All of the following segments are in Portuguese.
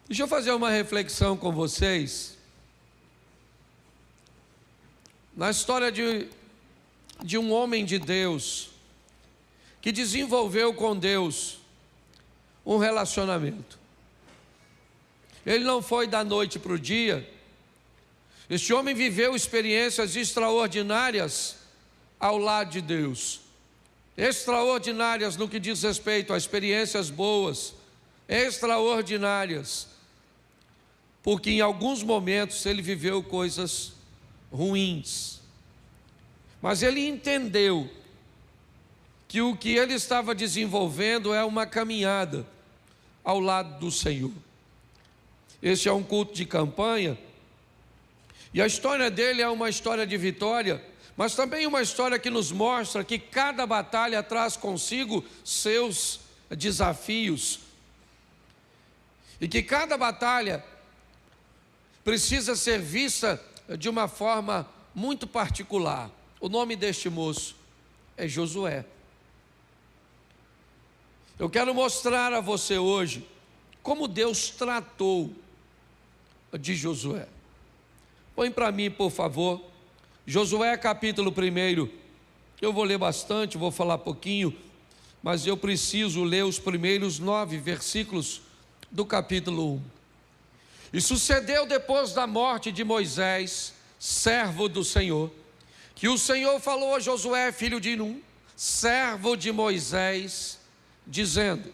Deixa eu fazer uma reflexão com vocês na história de um homem de Deus que desenvolveu com Deus um relacionamento. Ele não foi da noite para o dia. Este homem viveu experiências extraordinárias ao lado de Deus. Extraordinárias no que diz respeito a experiências boas, extraordinárias, porque em alguns momentos ele viveu coisas ruins, mas ele entendeu que o que ele estava desenvolvendo é uma caminhada ao lado do Senhor. Este é um culto de campanha, e a história dele é uma história de vitória, mas também uma história que nos mostra que cada batalha traz consigo seus desafios, e que cada batalha precisa ser vista de uma forma muito particular. O nome deste moço é Josué. Eu quero mostrar a você hoje como Deus tratou de Josué. Põe para mim, por favor, Josué capítulo 1. Eu vou ler bastante, vou falar pouquinho, mas eu preciso ler os primeiros 9 versículos do capítulo 1. E sucedeu depois da morte de Moisés, servo do Senhor, que o Senhor falou a Josué, filho de Num, servo de Moisés, dizendo: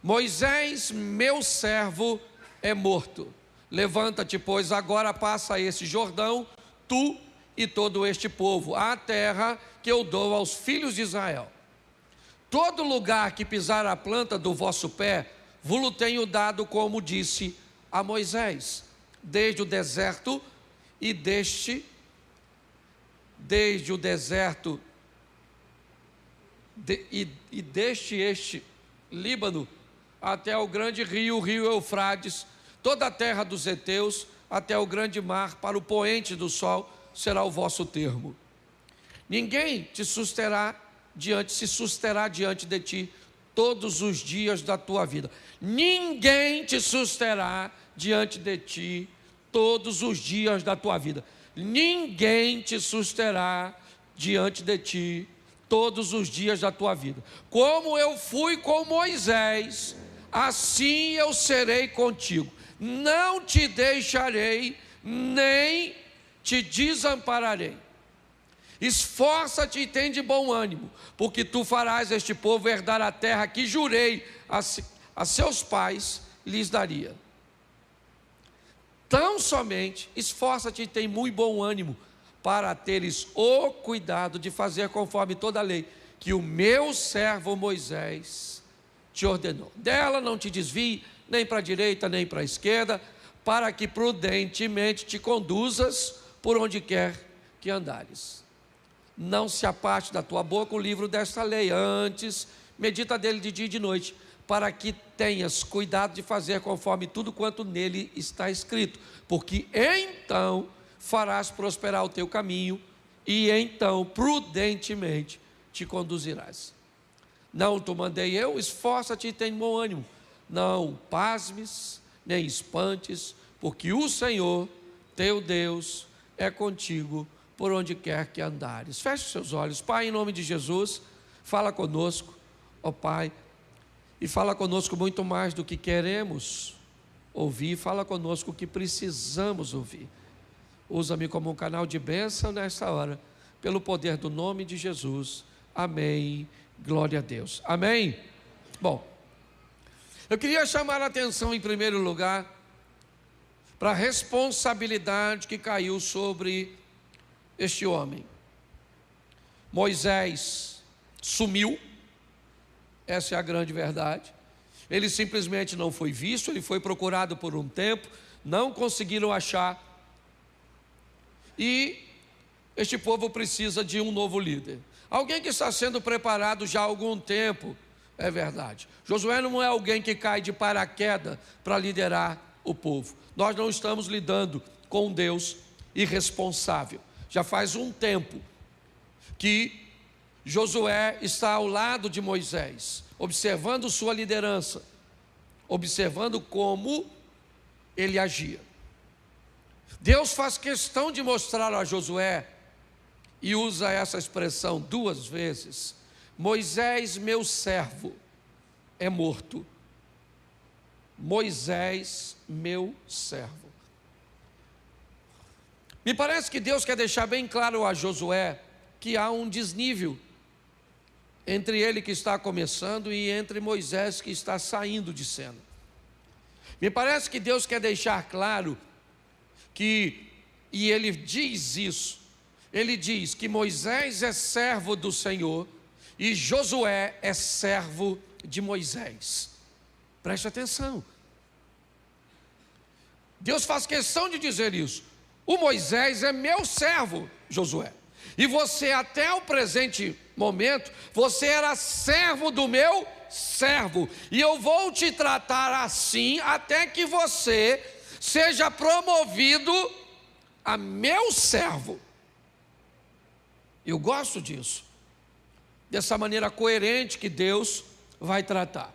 Moisés, meu servo, é morto. Levanta-te, pois, agora passa esse Jordão, tu e todo este povo, à terra que eu dou aos filhos de Israel. Todo lugar que pisar a planta do vosso pé, vos tenho dado, como disse a Moisés, desde o deserto e desde o deserto e deste este Líbano até o grande rio, o rio Eufrates, toda a terra dos heteus, até o grande mar, para o poente do sol, será o vosso termo. Ninguém se susterá diante de ti todos os dias da tua vida. Ninguém te susterá diante de ti todos os dias da tua vida. Ninguém te susterá diante de ti todos os dias da tua vida. Como eu fui com Moisés, assim eu serei contigo. Não te deixarei, nem te desampararei. Esforça-te e tem de bom ânimo, porque tu farás este povo herdar a terra que jurei a seus pais lhes daria. Tão somente esforça-te e tem muito bom ânimo, para teres o cuidado de fazer conforme toda a lei que o meu servo Moisés te ordenou. Dela não te desvie, nem para a direita, nem para a esquerda, para que prudentemente te conduzas por onde quer que andares. Não se aparte da tua boca o livro desta lei, antes medita dele de dia e de noite, para que tenhas cuidado de fazer conforme tudo quanto nele está escrito, porque então farás prosperar o teu caminho, e então prudentemente te conduzirás. Não te mandei eu? Esforça-te e tem bom ânimo. Não pasmes, nem espantes, porque o Senhor, teu Deus, é contigo por onde quer que andares. Feche seus olhos. Pai, em nome de Jesus, fala conosco, ó Pai, e fala conosco muito mais do que queremos ouvir, fala conosco o que precisamos ouvir. Usa-me como um canal de bênção nessa hora, pelo poder do nome de Jesus. Amém. Glória a Deus. Amém. Bom, eu queria chamar a atenção em primeiro lugar para a responsabilidade que caiu sobre este homem. Moisés sumiu, essa é a grande verdade. Ele simplesmente não foi visto, ele foi procurado por um tempo, não conseguiram achar, e este povo precisa de um novo líder, alguém que está sendo preparado já há algum tempo. É verdade, Josué não é alguém que cai de paraquedas para liderar o povo. Nós não estamos lidando com um Deus irresponsável. Já faz um tempo que Josué está ao lado de Moisés, observando sua liderança, observando como ele agia. Deus faz questão de mostrar a Josué, e usa essa expressão 2 vezes: Moisés, meu servo, é morto. Moisés, meu servo. Me parece que Deus quer deixar bem claro a Josué que há um desnível entre ele que está começando e entre Moisés que está saindo de cena. Me parece que Deus quer deixar claro que, e ele diz isso, ele diz que Moisés é servo do Senhor e Josué é servo de Moisés. Preste atenção. Deus faz questão de dizer isso. O Moisés é meu servo, Josué. E você até o presente momento, você era servo do meu servo. E eu vou te tratar assim até que você seja promovido a meu servo. Eu gosto disso. Dessa maneira coerente que Deus vai tratar.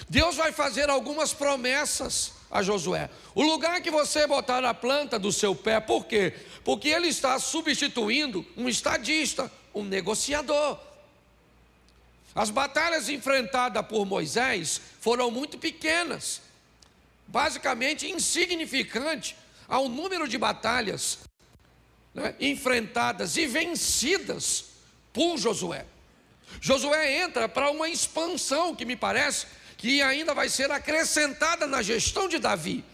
Deus vai fazer algumas promessas a Josué. O lugar que você botar a planta do seu pé, por quê? Porque ele está substituindo um estadista, um negociador. As batalhas enfrentadas por Moisés foram muito pequenas, basicamente insignificante ao número de batalhas, né, enfrentadas e vencidas por Josué. Josué entra para uma expansão que me parece que ainda vai ser acrescentada na gestão de Davi,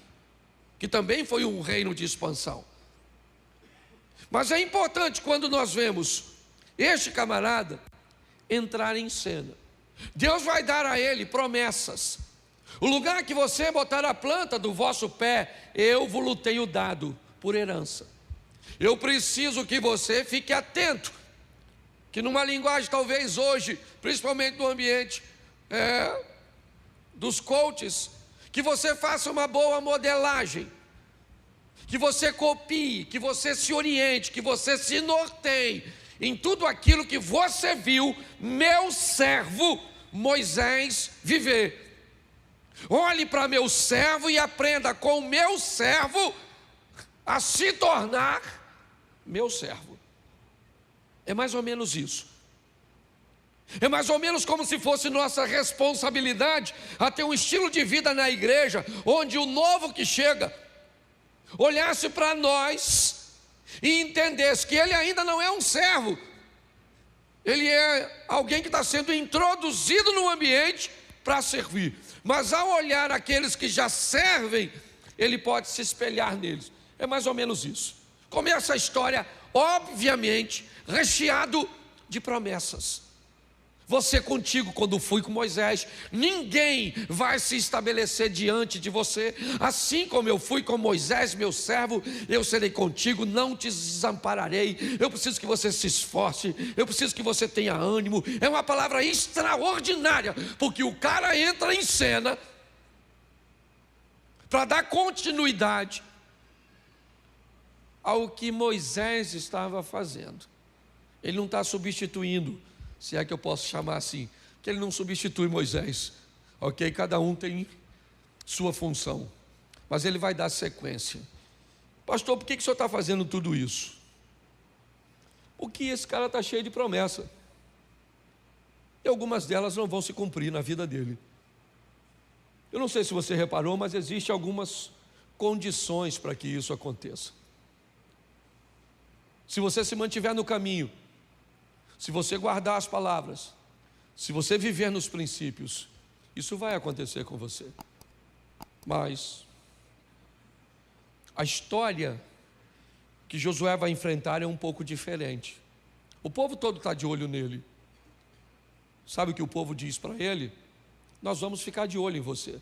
que também foi um reino de expansão. Mas é importante quando nós vemos este camarada entrar em cena. Deus vai dar a ele promessas. O lugar que você botar a planta do vosso pé, eu vos tenho dado por herança. Eu preciso que você fique atento, que numa linguagem talvez hoje, principalmente no ambiente dos coaches, que você faça uma boa modelagem, que você copie, que você se oriente, que você se norteie em tudo aquilo que você viu meu servo Moisés viver. Olhe para meu servo e aprenda com meu servo a se tornar meu servo. É mais ou menos isso. É mais ou menos como se fosse nossa responsabilidade a ter um estilo de vida na igreja, onde o novo que chega olhasse para nós e entendesse que ele ainda não é um servo, ele é alguém que está sendo introduzido no ambiente para servir. Mas ao olhar aqueles que já servem, ele pode se espelhar neles. É mais ou menos isso. Começa a história, obviamente, recheado de promessas. Você contigo, quando fui com Moisés, ninguém vai se estabelecer diante de você. Assim como eu fui com Moisés, meu servo, eu serei contigo, não te desampararei. Eu preciso que você se esforce, eu preciso que você tenha ânimo. É uma palavra extraordinária, porque o cara entra em cena para dar continuidade ao que Moisés estava fazendo. Ele não está substituindo, se é que eu posso chamar assim, que ele não substitui Moisés, ok? Cada um tem sua função, mas ele vai dar sequência. Pastor, por que o senhor está fazendo tudo isso? Porque esse cara está cheio de promessa, e algumas delas não vão se cumprir na vida dele. Eu não sei se você reparou, mas existem algumas condições para que isso aconteça. Se você se mantiver no caminho, se você guardar as palavras, se você viver nos princípios, isso vai acontecer com você. Mas a história que Josué vai enfrentar é um pouco diferente. O povo todo está de olho nele. Sabe o que o povo diz para ele? Nós vamos ficar de olho em você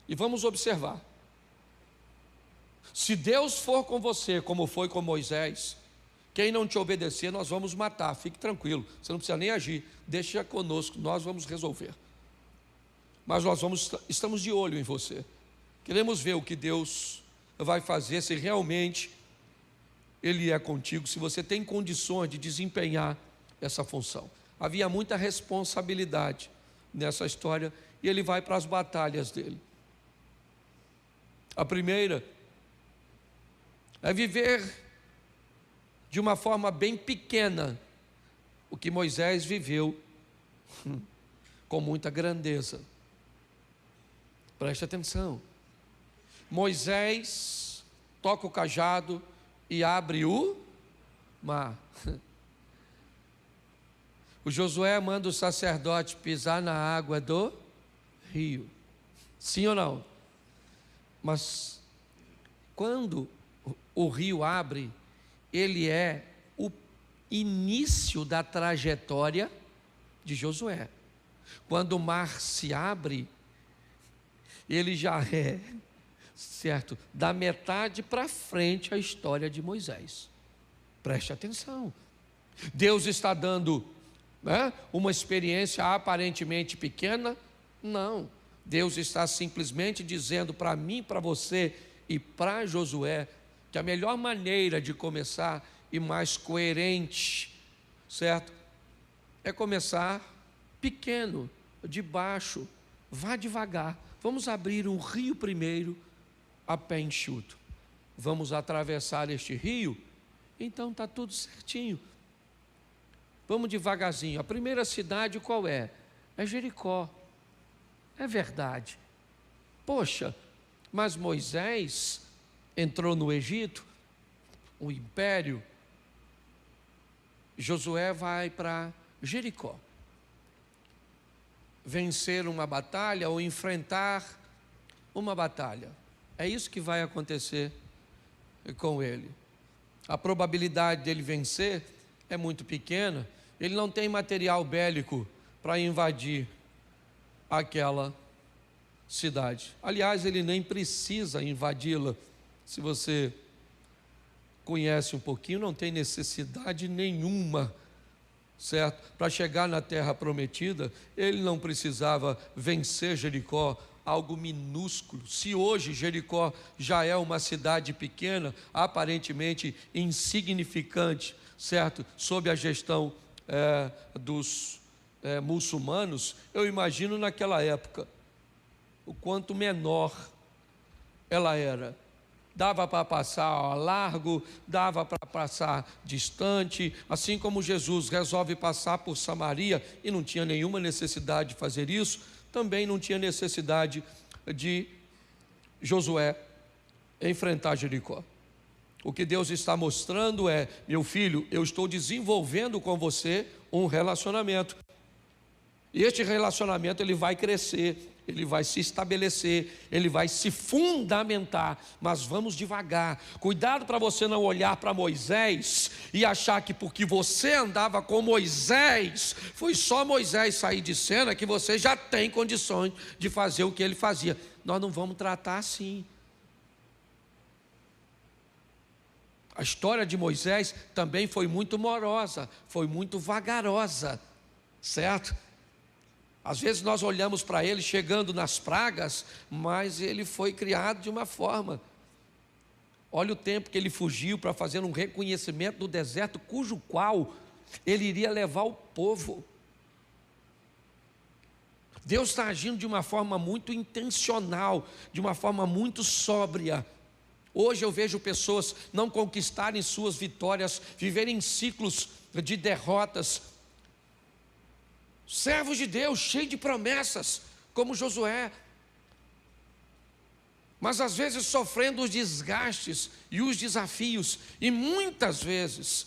e vamos observar. Se Deus for com você, como foi com Moisés, quem não te obedecer, nós vamos matar. Fique tranquilo, você não precisa nem agir, deixa conosco, nós vamos resolver. Mas nós estamos de olho em você. Queremos ver o que Deus vai fazer, se realmente Ele é contigo, se você tem condições de desempenhar essa função. Havia muita responsabilidade nessa história, e ele vai para as batalhas dele. A primeira é viver de uma forma bem pequena o que Moisés viveu com muita grandeza. Preste atenção. Moisés toca o cajado e abre o mar. O Josué manda o sacerdote pisar na água do rio. Sim ou não? Mas quando o rio abre, ele é o início da trajetória de Josué. Quando o mar se abre, ele já é, certo, da metade para frente a história de Moisés. Preste atenção. Deus está dando, né, uma experiência aparentemente pequena? Não. Deus está simplesmente dizendo para mim, para você e para Josué que a melhor maneira de começar e mais coerente, certo, é começar pequeno, de baixo, vá devagar. Vamos abrir um rio primeiro a pé enxuto. Vamos atravessar este rio, então está tudo certinho. Vamos devagarzinho. A primeira cidade qual é? É Jericó. É verdade. Poxa, mas Moisés entrou no Egito, o império. Josué vai para Jericó. Vencer uma batalha ou enfrentar uma batalha. É isso que vai acontecer com ele. A probabilidade dele vencer é muito pequena. Ele não tem material bélico para invadir aquela cidade. Aliás, ele nem precisa invadi-la. Se você conhece um pouquinho, não tem necessidade nenhuma, certo? Para chegar na terra prometida, ele não precisava vencer Jericó, algo minúsculo. Se hoje Jericó já é uma cidade pequena, aparentemente insignificante, certo? Sob a gestão dos muçulmanos, eu imagino naquela época o quanto menor ela era. Dava para passar largo, dava para passar distante, assim como Jesus resolve passar por Samaria e não tinha nenhuma necessidade de fazer isso, também não tinha necessidade de Josué enfrentar Jericó. O que Deus está mostrando é: meu filho, eu estou desenvolvendo com você um relacionamento. E este relacionamento ele vai crescer, ele vai se estabelecer, ele vai se fundamentar, mas vamos devagar. Cuidado para você não olhar para Moisés e achar que porque você andava com Moisés, foi só Moisés sair de cena que você já tem condições de fazer o que ele fazia. Nós não vamos tratar assim. A história de Moisés também foi muito morosa, foi muito vagarosa, certo? Às vezes nós olhamos para ele chegando nas pragas, mas ele foi criado de uma forma. Olha o tempo que ele fugiu para fazer um reconhecimento do deserto, cujo qual ele iria levar o povo. Deus está agindo de uma forma muito intencional, de uma forma muito sóbria. Hoje eu vejo pessoas não conquistarem suas vitórias, viverem ciclos de derrotas. Servos de Deus, cheios de promessas, como Josué, mas às vezes sofrendo os desgastes e os desafios, e muitas vezes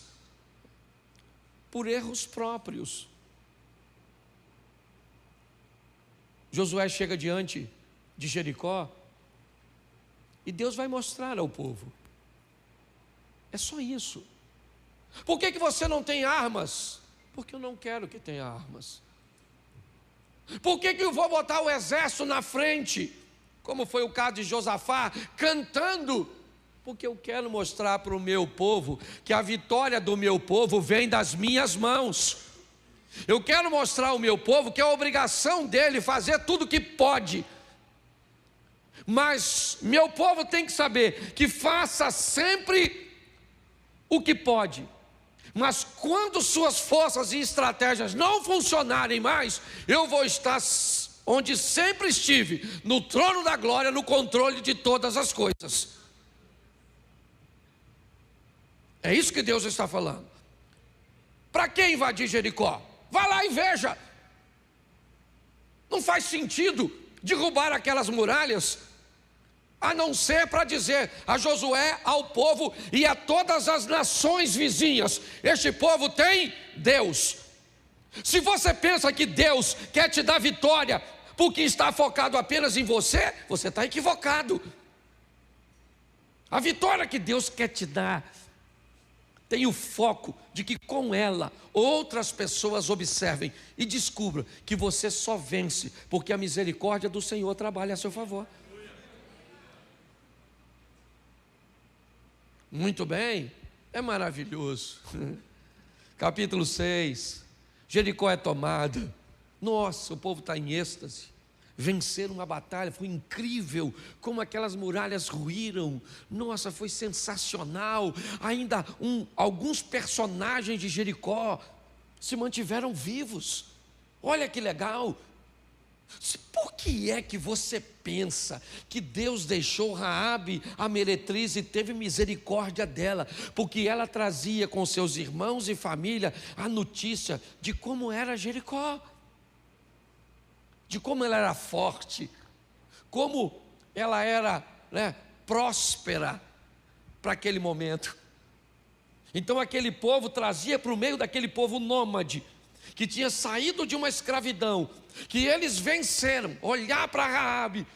por erros próprios. Josué chega diante de Jericó e Deus vai mostrar ao povo. É só isso. Por que você não tem armas? Porque eu não quero que tenha armas. Por que eu vou botar o exército na frente, como foi o caso de Josafá, cantando? Porque eu quero mostrar para o meu povo que a vitória do meu povo vem das minhas mãos. Eu quero mostrar ao meu povo que é a obrigação dele fazer tudo o que pode. Mas meu povo tem que saber que faça sempre o que pode. Mas quando suas forças e estratégias não funcionarem mais, eu vou estar onde sempre estive, no trono da glória, no controle de todas as coisas. É isso que Deus está falando. Para que invadir Jericó? Vá lá e veja. Não faz sentido derrubar aquelas muralhas, a não ser para dizer a Josué, ao povo e a todas as nações vizinhas: este povo tem Deus. Se você pensa que Deus quer te dar vitória porque está focado apenas em você, você está equivocado. A vitória que Deus quer te dar tem o foco de que com ela outras pessoas observem e descubram que você só vence porque a misericórdia do Senhor trabalha a seu favor. Muito bem, é maravilhoso. Capítulo 6, Jericó é tomada. Nossa, o povo está em êxtase. Venceram uma batalha, foi incrível como aquelas muralhas ruíram. Nossa, foi sensacional. Ainda alguns personagens de Jericó se mantiveram vivos. Olha que legal. Por que é que você pensa que Deus deixou Raabe, a meretriz, e teve misericórdia dela? Porque ela trazia com seus irmãos e família a notícia de como era Jericó, de como ela era forte, como ela era, próspera para aquele momento. Então aquele povo trazia para o meio daquele povo nômade, que tinha saído de uma escravidão, que eles venceram. Olhar para Raabe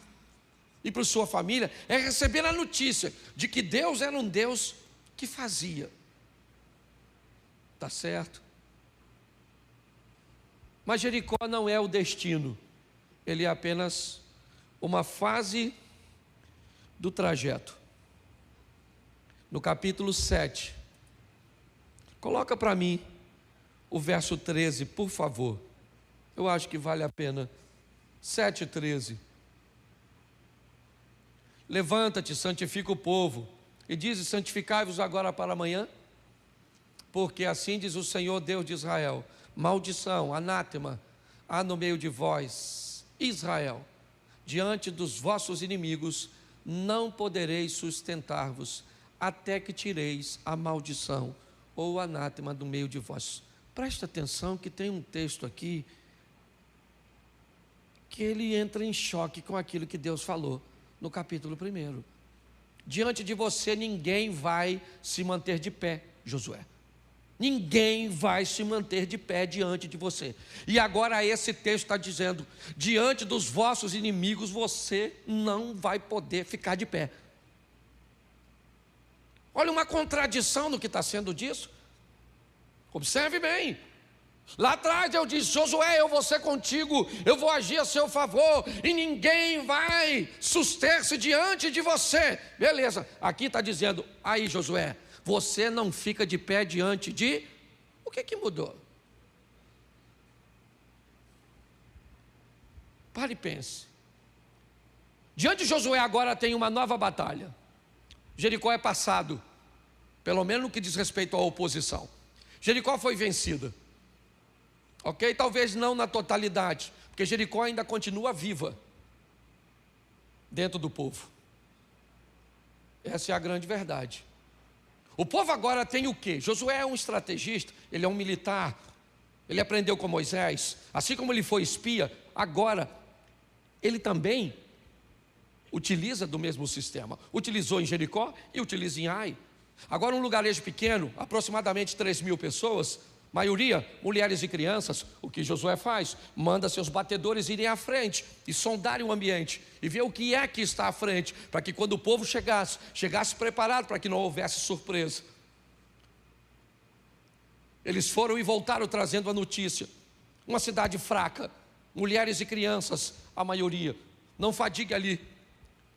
e para sua família é receber a notícia de que Deus era um Deus que fazia. Está certo? Mas Jericó não é o destino. Ele é apenas uma fase do trajeto. No capítulo 7, coloca para mim o verso 13, por favor. Eu acho que vale a pena. 7:13. Levanta-te, santifica o povo, e diz: santificai-vos agora para amanhã, porque assim diz o Senhor Deus de Israel: maldição, anátema, há no meio de vós, Israel, diante dos vossos inimigos, não podereis sustentar-vos, até que tireis a maldição ou o anátema do meio de vós. Presta atenção que tem um texto aqui que ele entra em choque com aquilo que Deus falou no capítulo 1. Diante de você ninguém vai se manter de pé, Josué. Ninguém vai se manter de pé diante de você. E agora esse texto está dizendo: diante dos vossos inimigos você não vai poder ficar de pé. Olha uma contradição no que está sendo disso. Observe bem. Lá atrás eu disse: Josué, eu vou ser contigo, eu vou agir a seu favor, e ninguém vai suster-se diante de você. Beleza, aqui está dizendo: aí Josué, você não fica de pé diante de... O que mudou? Pare e pense. Diante de Josué agora tem uma nova batalha. Jericó é passado, pelo menos no que diz respeito à oposição. Jericó foi vencida. Ok? Talvez não na totalidade, porque Jericó ainda continua viva dentro do povo. Essa é a grande verdade. O povo agora tem o quê? Josué é um estrategista, ele é um militar, ele aprendeu com Moisés, assim como ele foi espia, agora ele também utiliza do mesmo sistema. Utilizou em Jericó e utiliza em Ai. Agora um lugarejo pequeno, aproximadamente 3.000 pessoas, maioria mulheres e crianças. O que Josué faz? Manda seus batedores irem à frente e sondarem o ambiente e ver o que é que está à frente, para que quando o povo chegasse preparado, para que não houvesse surpresa. Eles foram e voltaram trazendo a notícia: uma cidade fraca, mulheres e crianças, a maioria. Não fadigue ali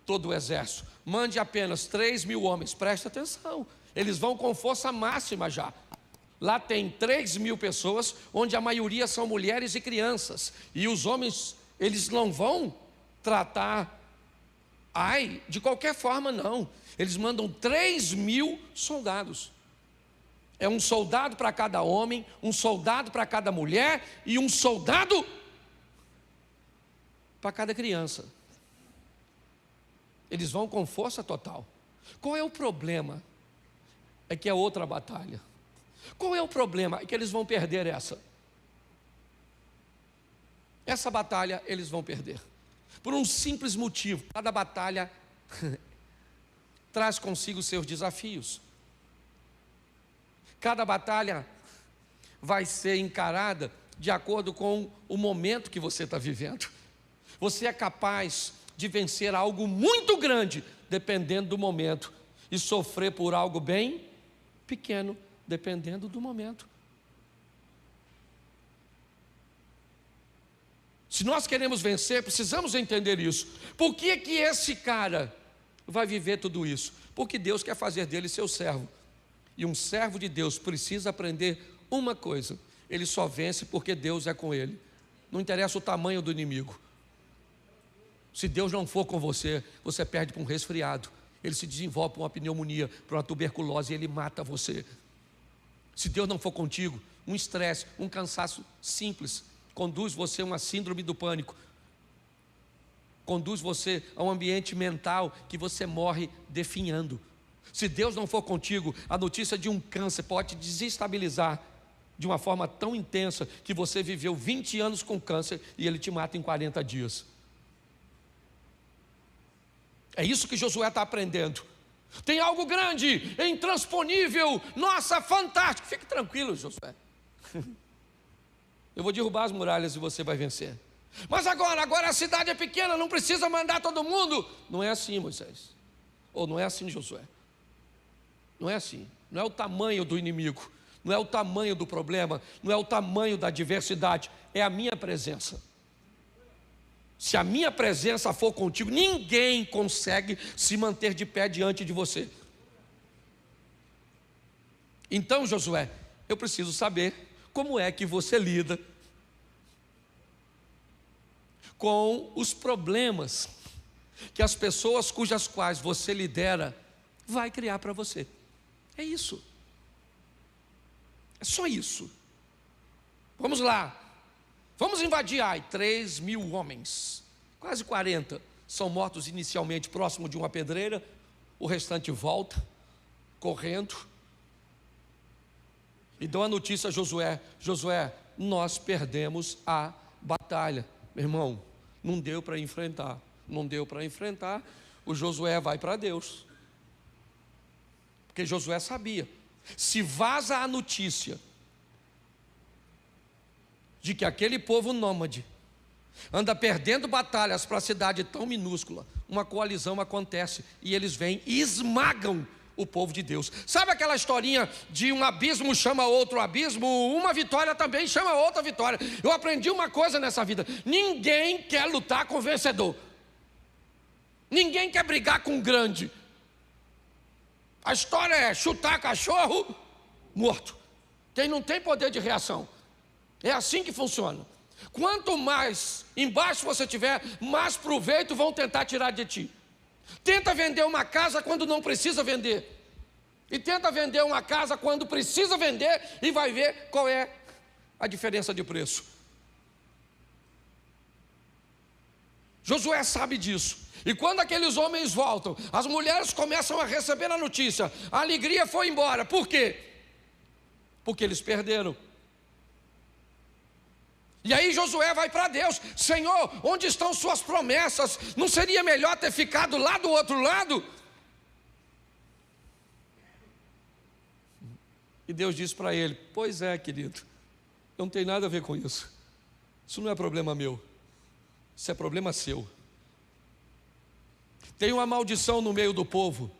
todo o exército, mande apenas 3.000 homens. Presta atenção, eles vão com força máxima já. Lá tem 3.000 pessoas, onde a maioria são mulheres e crianças. E os homens, eles não vão tratar Ai de qualquer forma, não. Eles mandam 3.000 soldados. É um soldado para cada homem, um soldado para cada mulher e um soldado para cada criança. Eles vão com força total. Qual é o problema? É que é outra batalha. Qual é o problema? É que eles vão perder essa. Essa batalha eles vão perder. Por um simples motivo: cada batalha traz consigo seus desafios. Cada batalha vai ser encarada de acordo com o momento que você está vivendo. Você é capaz de vencer algo muito grande, dependendo do momento, e sofrer por algo bem pequeno, dependendo do momento. Se nós queremos vencer, precisamos entender isso. Por que que esse cara vai viver tudo isso? Porque Deus quer fazer dele seu servo. E um servo de Deus precisa aprender uma coisa: ele só vence porque Deus é com ele. Não interessa o tamanho do inimigo. Se Deus não for com você, você perde para um resfriado. Ele se desenvolve para uma pneumonia, para uma tuberculose, e ele mata você. Se Deus não for contigo, um estresse, um cansaço simples conduz você a uma síndrome do pânico, conduz você a um ambiente mental que você morre definhando. Se Deus não for contigo, a notícia de um câncer pode te desestabilizar de uma forma tão intensa que você viveu 20 anos com câncer e ele te mata em 40 dias. É isso que Josué está aprendendo. Tem algo grande, intransponível, nossa, fantástico. Fique tranquilo, Josué. Eu vou derrubar as muralhas e você vai vencer. Mas agora a cidade é pequena, não precisa mandar todo mundo. Não é assim, Moisés. Ou não é assim, Josué. Não é assim. Não é o tamanho do inimigo, não é o tamanho do problema, não é o tamanho da adversidade, é a minha presença. Se a minha presença for contigo, ninguém consegue se manter de pé diante de você. Então, Josué, eu preciso saber como é que você lida com os problemas que as pessoas cujas quais você lidera vai criar para você. É isso. É só isso. Vamos lá. Vamos invadir Ai. 3.000 homens, quase 40 são mortos inicialmente próximo de uma pedreira. O restante volta correndo e dão a notícia a Josué: Josué, nós perdemos a batalha. Meu irmão, não deu para enfrentar. Não deu para enfrentar. O Josué vai para Deus, porque Josué sabia: se vaza a notícia de que aquele povo nômade anda perdendo batalhas para a cidade tão minúscula, uma coalizão acontece e eles vêm e esmagam o povo de Deus. Sabe aquela historinha de um abismo chama outro abismo? Uma vitória também chama outra vitória. Eu aprendi uma coisa nessa vida: ninguém quer lutar com o vencedor, ninguém quer brigar com o grande. A história é chutar cachorro morto. Quem não tem poder de reação. É assim que funciona. Quanto mais embaixo você tiver, mais proveito vão tentar tirar de ti. Tenta vender uma casa quando não precisa vender, e tenta vender uma casa quando precisa vender, e vai ver qual é a diferença de preço. Josué sabe disso. E quando aqueles homens voltam, as mulheres começam a receber a notícia: a alegria foi embora. Por quê? Porque eles perderam. E aí Josué vai para Deus: Senhor, onde estão suas promessas? Não seria melhor ter ficado lá do outro lado? E Deus diz para ele: pois é, querido, não tem nada a ver com isso. Isso não é problema meu, isso é problema seu. Tem uma maldição no meio do povo,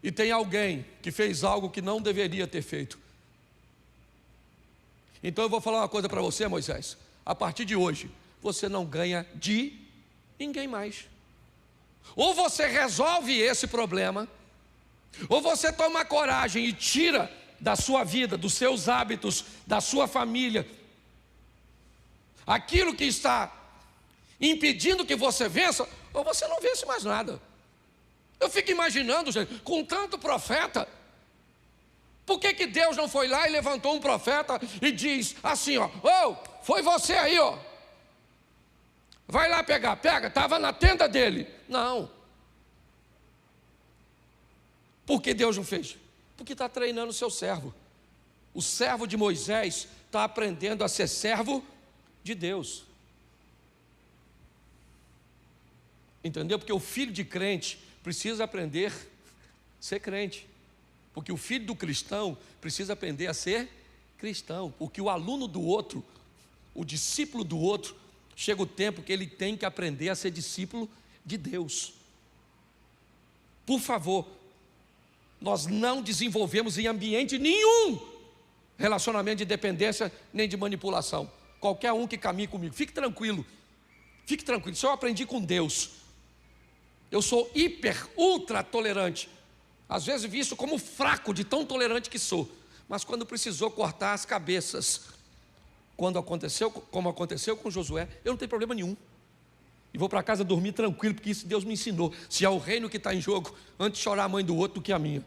e tem alguém que fez algo que não deveria ter feito. Então eu vou falar uma coisa para você, Moisés: a partir de hoje, você não ganha de ninguém mais. Ou você resolve esse problema, ou você toma coragem e tira da sua vida, dos seus hábitos, da sua família, aquilo que está impedindo que você vença, ou você não vence mais nada. Eu fico imaginando, gente, com tanto profeta, por que que Deus não foi lá e levantou um profeta e diz assim, ó: foi você aí, ó, Vai lá pegar, pega, estava na tenda dele. Não. Por que Deus não fez? Porque está treinando o seu servo. O servo de Moisés está aprendendo a ser servo de Deus. Entendeu? Porque o filho de crente precisa aprender a ser crente. Porque o filho do cristão precisa aprender a ser cristão. Porque o aluno do outro, o discípulo do outro, chega o tempo que ele tem que aprender a ser discípulo de Deus. Por favor, nós não desenvolvemos em ambiente nenhum relacionamento de dependência nem de manipulação. Qualquer um que caminhe comigo, fique tranquilo, isso eu aprendi com Deus. Eu sou hiper, ultra tolerante, às vezes visto como fraco de tão tolerante que sou, mas quando precisou cortar as cabeças, como aconteceu com Josué, eu não tenho problema nenhum, e vou para casa dormir tranquilo, porque isso Deus me ensinou. Se é o reino que está em jogo, antes chorar a mãe do outro do que a minha.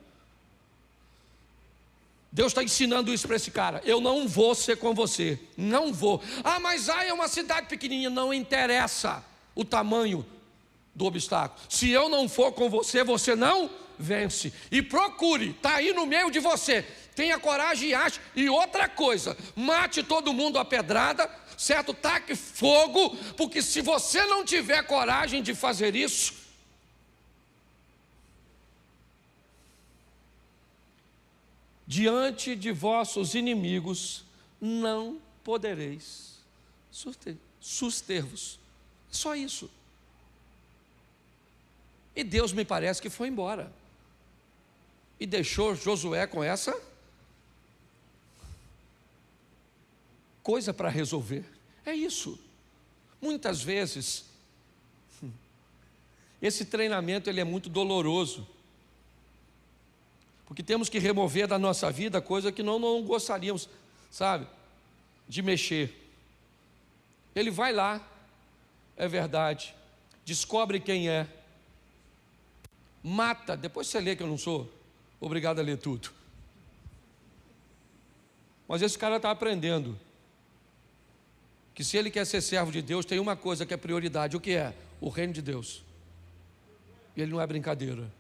Deus está ensinando isso para esse cara. Eu não vou ser com você, não vou. Ah, mas é uma cidade pequenininha. Não interessa o tamanho do obstáculo. Se eu não for com você, você não vence. E procure, está aí no meio de você. Tenha coragem e ache. E outra coisa, mate todo mundo a pedrada, certo? Taque fogo, porque se você não tiver coragem de fazer isso, diante de vossos inimigos não podereis suster-vos. Só isso. E Deus me parece que foi embora e deixou Josué com essa coisa para resolver. É isso. Muitas vezes esse treinamento ele é muito doloroso, porque temos que remover da nossa vida coisa que não gostaríamos, sabe, de mexer. Ele vai lá, é verdade, descobre quem é, mata. Depois você lê, que eu não sou obrigado a ler tudo, mas esse cara está aprendendo que se ele quer ser servo de Deus, tem uma coisa que é prioridade. O que é? O reino de Deus. E ele não é brincadeira.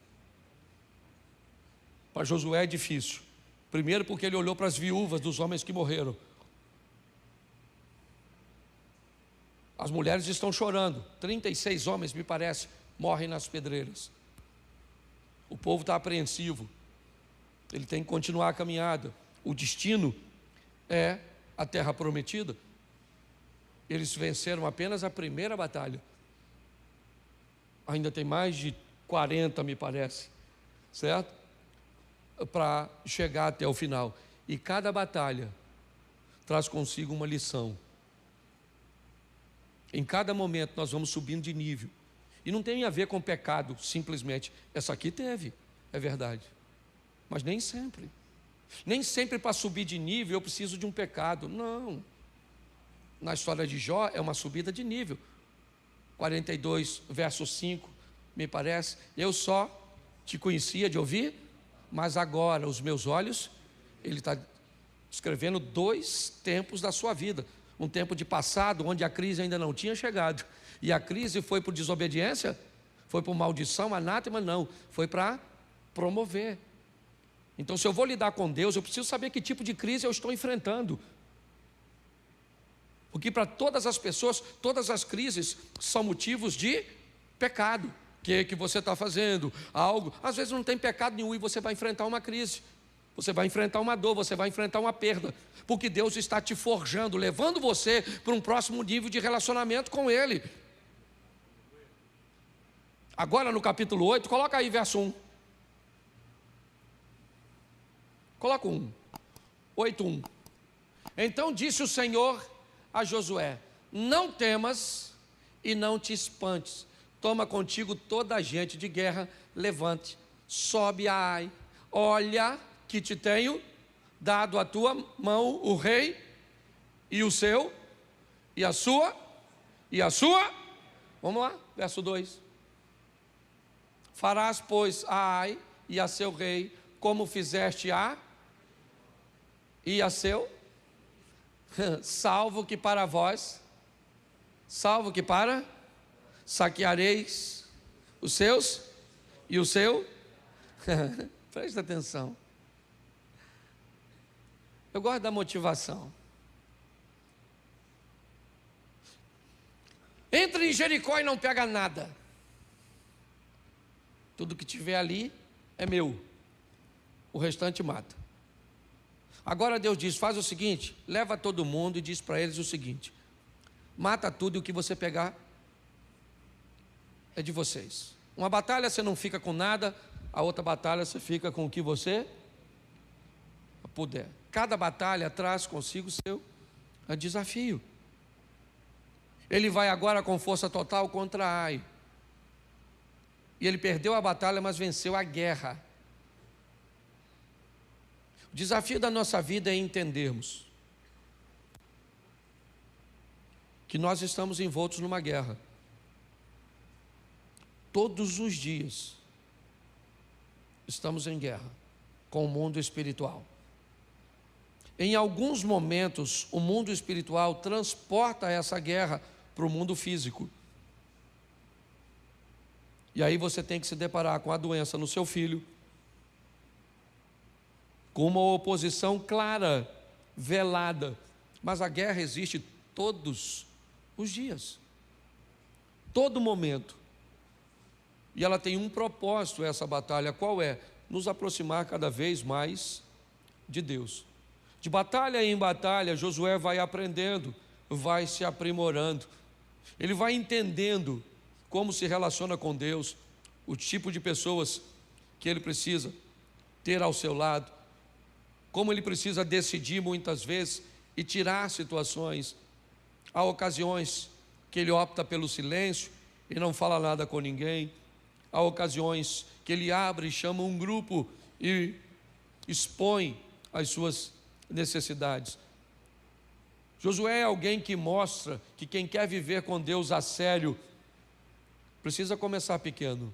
Para Josué é difícil. Primeiro porque ele olhou para as viúvas dos homens que morreram. As mulheres estão chorando. 36 homens, me parece, morrem nas pedreiras. O povo está apreensivo. Ele tem que continuar a caminhada. O destino é a terra prometida. Eles venceram apenas a primeira batalha. Ainda tem mais de 40, me parece, certo? Para chegar até o final. E cada batalha traz consigo uma lição. Em cada momento nós vamos subindo de nível. E não tem a ver com pecado, simplesmente. Essa aqui teve, é verdade. Mas nem sempre. Nem sempre para subir de nível eu preciso de um pecado. Não. Na história de Jó é uma subida de nível. 42, verso 5, me parece. Eu só te conhecia de ouvir, mas agora os meus olhos, ele está escrevendo 2 tempos da sua vida. Um tempo de passado, onde a crise ainda não tinha chegado. E a crise foi por desobediência? Foi por maldição, anátema? Não. Foi para promover. Então, se eu vou lidar com Deus, eu preciso saber que tipo de crise eu estou enfrentando. Porque para todas as pessoas, todas as crises são motivos de pecado. O que você está fazendo? Algo, às vezes não tem pecado nenhum e você vai enfrentar uma crise. Você vai enfrentar uma dor, você vai enfrentar uma perda. Porque Deus está te forjando, levando você para um próximo nível de relacionamento com Ele. Agora no capítulo 8, coloca aí verso 1. Coloca 1. 8:1. Então disse o Senhor a Josué: não temas e não te espantes. Toma contigo toda a gente de guerra, levante, sobe a Ai. Olha que te tenho dado a tua mão o rei e o seu, e a sua, vamos lá, verso 2. Farás, pois, a Ai e a seu rei, como fizeste a e a seu, salvo que para vós salvo que para, saqueareis os seus e o seu. Presta atenção. Eu gosto da motivação. Entra em Jericó e não pega nada. Tudo que tiver ali é meu. O restante mata. Agora Deus diz, faz o seguinte, leva todo mundo e diz para eles o seguinte: mata tudo e o que você pegar é de vocês. Uma batalha você não fica com nada, a outra batalha você fica com o que você puder. Cada batalha traz consigo seu desafio. Ele vai agora com força total contra Ai. E ele perdeu a batalha, mas venceu a guerra. O desafio da nossa vida é entendermos que nós estamos envoltos numa guerra. Todos os dias estamos em guerra com o mundo espiritual. Em alguns momentos, o mundo espiritual transporta essa guerra para o mundo físico. E aí você tem que se deparar com a doença no seu filho, com uma oposição clara, velada. Mas a guerra existe todos os dias, todo momento. E ela tem um propósito, essa batalha. Qual é? Nos aproximar cada vez mais de Deus. De batalha em batalha, Josué vai aprendendo, vai se aprimorando. Ele vai entendendo como se relaciona com Deus, o tipo de pessoas que ele precisa ter ao seu lado, como ele precisa decidir muitas vezes e tirar situações. Há ocasiões que ele opta pelo silêncio e não fala nada com ninguém. Há ocasiões que ele abre e chama um grupo e expõe as suas necessidades. Josué é alguém que mostra que quem quer viver com Deus a sério precisa começar pequeno.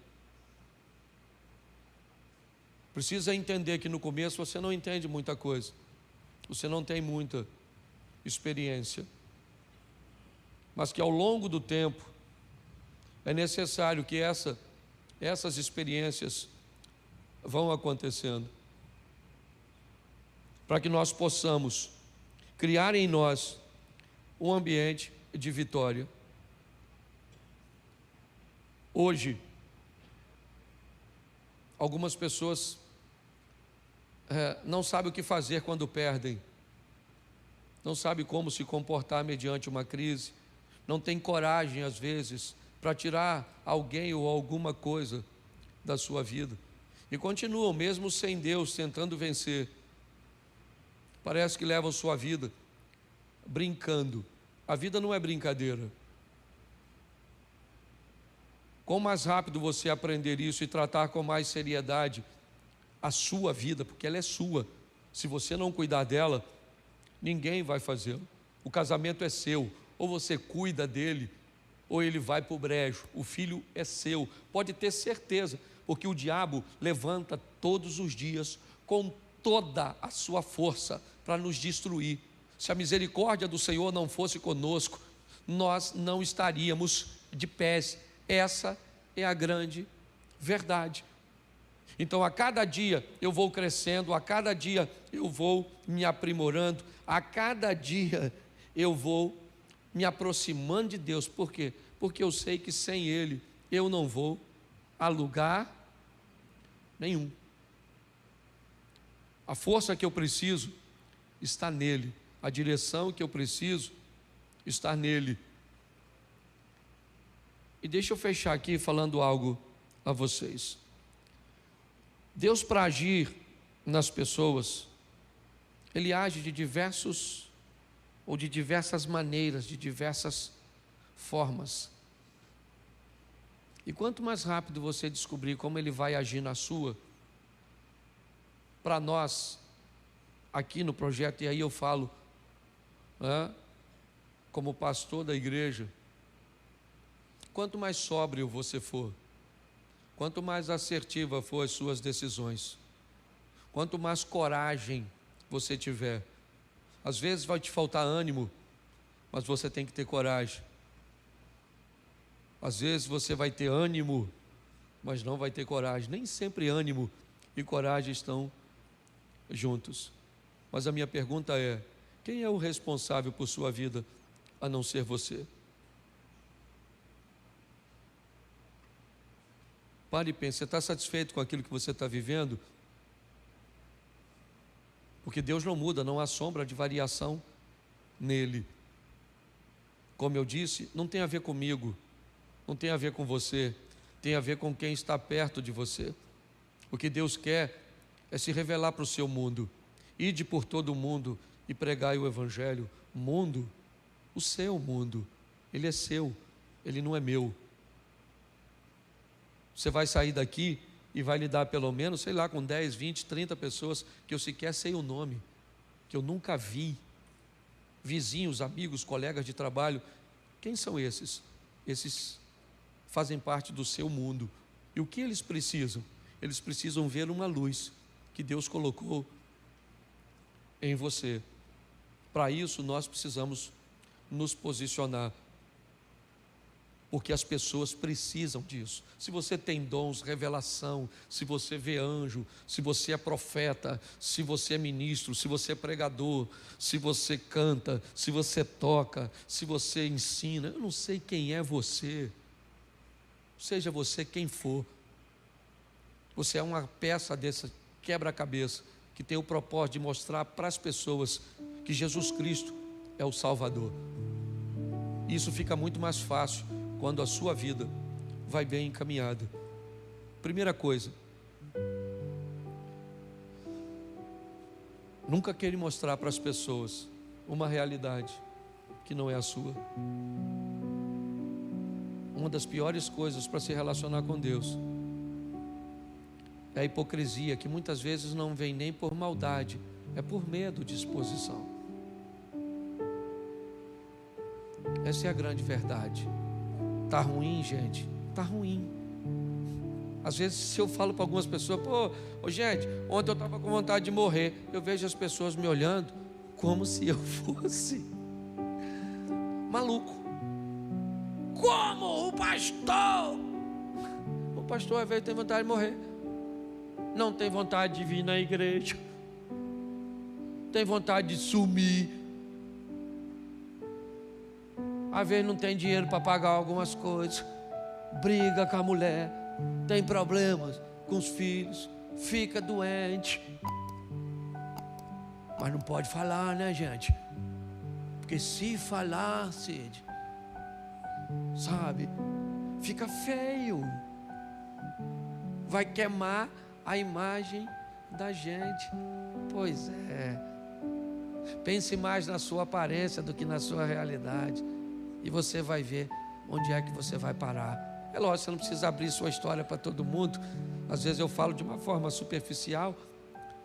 Precisa entender que no começo você não entende muita coisa, você não tem muita experiência, mas que ao longo do tempo é necessário que essas experiências vão acontecendo, para que nós possamos criar em nós um ambiente de vitória. Hoje, algumas pessoas não sabem o que fazer quando perdem, não sabem como se comportar mediante uma crise, não tem coragem às vezes para tirar alguém ou alguma coisa da sua vida, e continuam mesmo sem Deus tentando vencer. Parece que levam sua vida brincando. A vida não é brincadeira. Quanto mais rápido você aprender isso e tratar com mais seriedade a sua vida, porque ela é sua, se você não cuidar dela, ninguém vai fazê-lo. O casamento é seu, ou você cuida dele, ou ele vai para o brejo. O filho é seu, pode ter certeza, porque o diabo levanta todos os dias com toda a sua força para nos destruir. Se a misericórdia do Senhor não fosse conosco, nós não estaríamos de pés. Essa é a grande verdade. Então, a cada dia eu vou crescendo, a cada dia eu vou me aprimorando, a cada dia eu vou me aproximando de Deus. Por quê? Porque eu sei que sem Ele eu não vou a lugar nenhum. A força que eu preciso está nele, a direção que eu preciso está nele. E deixa eu fechar aqui falando algo a vocês. Deus, para agir nas pessoas, Ele age de diversas maneiras, de diversas formas. E quanto mais rápido você descobrir como Ele vai agir na sua, para nós, aqui no projeto, e aí eu falo, como pastor da igreja, quanto mais sóbrio você for, quanto mais assertiva for as suas decisões, quanto mais coragem você tiver, às vezes vai te faltar ânimo, mas você tem que ter coragem, Às vezes você vai ter ânimo, mas não vai ter coragem. Nem sempre ânimo e coragem estão juntos. Mas a minha pergunta é: quem é o responsável por sua vida, a não ser você? Pare e pense, você está satisfeito com aquilo que você está vivendo? Porque Deus não muda, não há sombra de variação nele. Como eu disse, não tem a ver comigo, não tem a ver com você, tem a ver com quem está perto de você. O que Deus quer é se revelar para o seu mundo. Ide por todo o mundo e pregai o Evangelho. Mundo, o seu mundo, ele é seu, ele não é meu. Você vai sair daqui e vai lidar pelo menos, sei lá, com 10, 20, 30 pessoas que eu sequer sei o nome, que eu nunca vi. Vizinhos, amigos, colegas de trabalho. Quem são esses? Esses fazem parte do seu mundo. E o que eles precisam? Eles precisam ver uma luz que Deus colocou em você. Para isso nós precisamos nos posicionar, porque as pessoas precisam disso. Se você tem dons, revelação, se você vê anjo, se você é profeta, se você é ministro, se você é pregador, se você canta, se você toca, se você ensina, eu não sei quem é você, seja você quem for, você é uma peça dessa quebra-cabeça que tem o propósito de mostrar para as pessoas que Jesus Cristo é o Salvador. Isso fica muito mais fácil quando a sua vida vai bem encaminhada. Primeira coisa, nunca queira mostrar para as pessoas uma realidade que não é a sua. Uma das piores coisas para se relacionar com Deus é a hipocrisia, que muitas vezes não vem nem por maldade, é por medo de exposição. Essa é a grande verdade. Está ruim, gente? Está ruim. Às vezes, se eu falo para algumas pessoas, gente, ontem eu estava com vontade de morrer, eu vejo as pessoas me olhando como se eu fosse maluco. Como o pastor? O pastor às vezes tem vontade de morrer, não tem vontade de vir na igreja, tem vontade de sumir, às vezes não tem dinheiro para pagar algumas coisas, briga com a mulher, tem problemas com os filhos, fica doente, mas não pode falar, né, gente? Porque se falar, Cid, sabe, fica feio, vai queimar a imagem da gente. Pois é, pense mais na sua aparência do que na sua realidade, e você vai ver onde é que você vai parar. É lógico, você não precisa abrir sua história para todo mundo. Às vezes eu falo de uma forma superficial,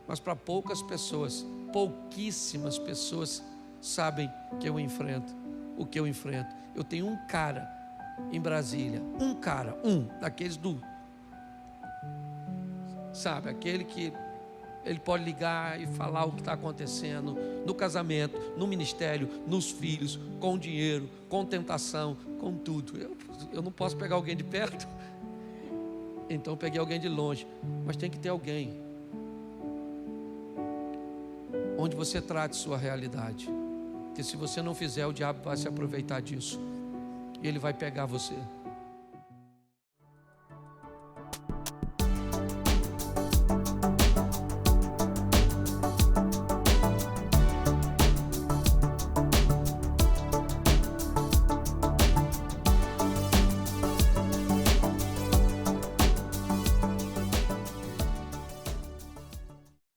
mas para poucas pessoas, pouquíssimas pessoas sabem que eu enfrento o que eu enfrento. Eu tenho um cara em Brasília, um daqueles sabe, aquele que ele pode ligar e falar o que está acontecendo no casamento, no ministério, nos filhos, com dinheiro, com tentação, com tudo. Eu não posso pegar alguém de perto, então eu peguei alguém de longe, mas tem que ter alguém onde você trate sua realidade, porque se você não fizer, o diabo vai se aproveitar disso e ele vai pegar você.